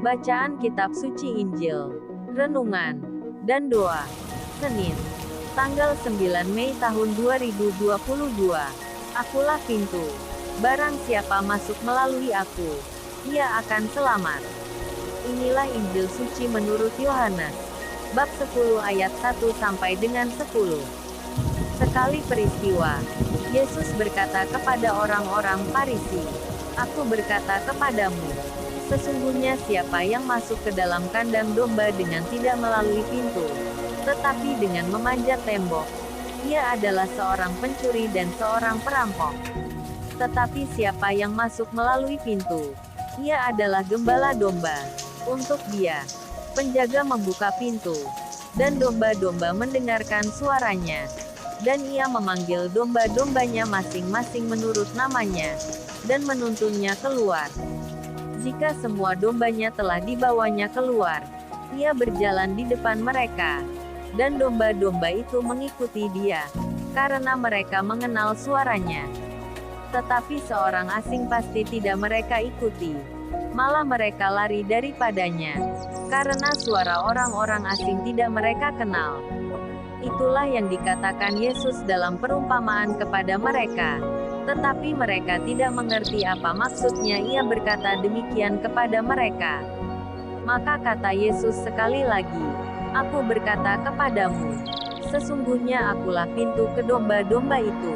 Bacaan Kitab Suci Injil, Renungan, dan Doa. Senin, tanggal 9 Mei tahun 2022. Akulah pintu. Barang siapa masuk melalui aku, ia akan selamat. Inilah Injil suci menurut Yohanes. Bab 10 ayat 1 sampai dengan 10. Sekali peristiwa, Yesus berkata kepada orang-orang Farisi, "Aku berkata kepadamu, sesungguhnya siapa yang masuk ke dalam kandang domba dengan tidak melalui pintu, tetapi dengan memanjat tembok, ia adalah seorang pencuri dan seorang perampok. Tetapi siapa yang masuk melalui pintu, ia adalah gembala domba. Untuk dia, penjaga membuka pintu, dan domba-domba mendengarkan suaranya. Dan ia memanggil domba-dombanya masing-masing menurut namanya, dan menuntunnya keluar. Jika semua dombanya telah dibawanya keluar, ia berjalan di depan mereka, dan domba-domba itu mengikuti dia, karena mereka mengenal suaranya. Tetapi seorang asing pasti tidak mereka ikuti, malah mereka lari daripadanya, karena suara orang-orang asing tidak mereka kenal." Itulah yang dikatakan Yesus dalam perumpamaan kepada mereka. Tetapi mereka tidak mengerti apa maksudnya ia berkata demikian kepada mereka. Maka kata Yesus sekali lagi, "Aku berkata kepadamu, sesungguhnya akulah pintu ke domba-domba itu.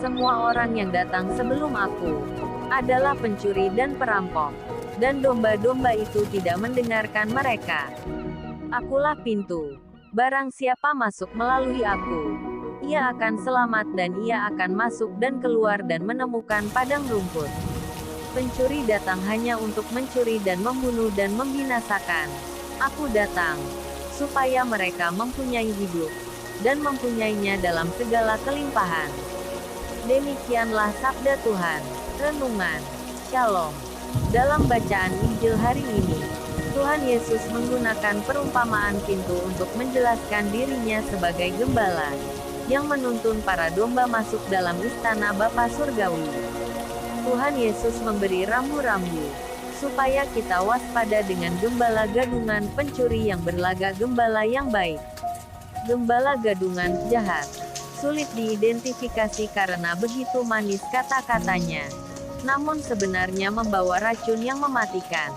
Semua orang yang datang sebelum aku adalah pencuri dan perampok, dan domba-domba itu tidak mendengarkan mereka. Akulah pintu. Barang siapa masuk melalui aku, ia akan selamat dan ia akan masuk dan keluar dan menemukan padang rumput. Pencuri datang hanya untuk mencuri dan membunuh dan membinasakan. Aku datang supaya mereka mempunyai hidup, dan mempunyainya dalam segala kelimpahan." Demikianlah sabda Tuhan. Renungan. Shalom. Dalam bacaan Injil hari ini, Tuhan Yesus menggunakan perumpamaan pintu untuk menjelaskan dirinya sebagai gembala, yang menuntun para domba masuk dalam istana Bapa Surgawi. Tuhan Yesus memberi rambu-rambu, supaya kita waspada dengan gembala gadungan pencuri yang berlagak gembala yang baik. Gembala gadungan, jahat, sulit diidentifikasi karena begitu manis kata-katanya, namun sebenarnya membawa racun yang mematikan.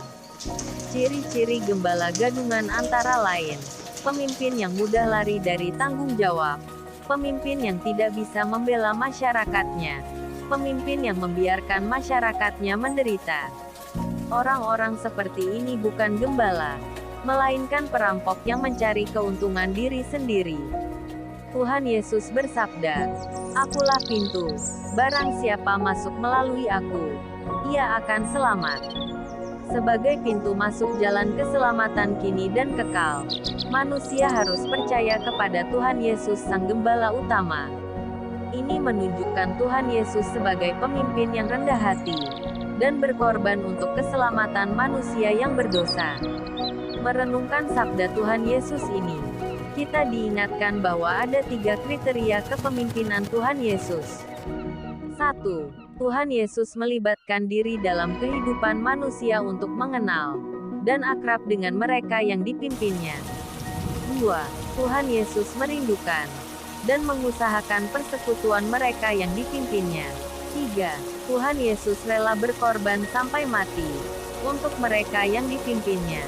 Ciri-ciri gembala gadungan antara lain: pemimpin yang mudah lari dari tanggung jawab, pemimpin yang tidak bisa membela masyarakatnya, pemimpin yang membiarkan masyarakatnya menderita. Orang-orang seperti ini bukan gembala, melainkan perampok yang mencari keuntungan diri sendiri. Tuhan Yesus bersabda, "Akulah pintu. Barang siapa masuk melalui aku, ia akan selamat." Sebagai pintu masuk jalan keselamatan kini dan kekal, manusia harus percaya kepada Tuhan Yesus Sang Gembala Utama. Ini menunjukkan Tuhan Yesus sebagai pemimpin yang rendah hati, dan berkorban untuk keselamatan manusia yang berdosa. Merenungkan sabda Tuhan Yesus ini, kita diingatkan bahwa ada 3 kriteria kepemimpinan Tuhan Yesus. 1. Tuhan Yesus melibatkan diri dalam kehidupan manusia untuk mengenal dan akrab dengan mereka yang dipimpinnya. 2. Tuhan Yesus merindukan dan mengusahakan persekutuan mereka yang dipimpinnya. 3. Tuhan Yesus rela berkorban sampai mati untuk mereka yang dipimpinnya.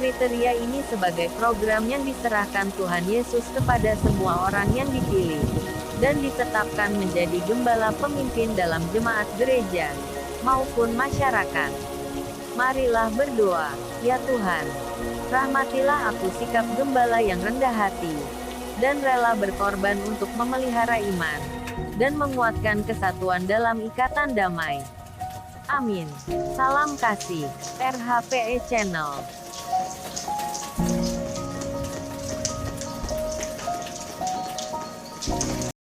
Kriteria ini sebagai program yang diserahkan Tuhan Yesus kepada semua orang yang dipilih dan ditetapkan menjadi gembala pemimpin dalam jemaat gereja maupun masyarakat. Marilah berdoa. Ya Tuhan, rahmatilah aku sikap gembala yang rendah hati, dan rela berkorban untuk memelihara iman, dan menguatkan kesatuan dalam ikatan damai. Amin. Salam kasih. RHPE Channel.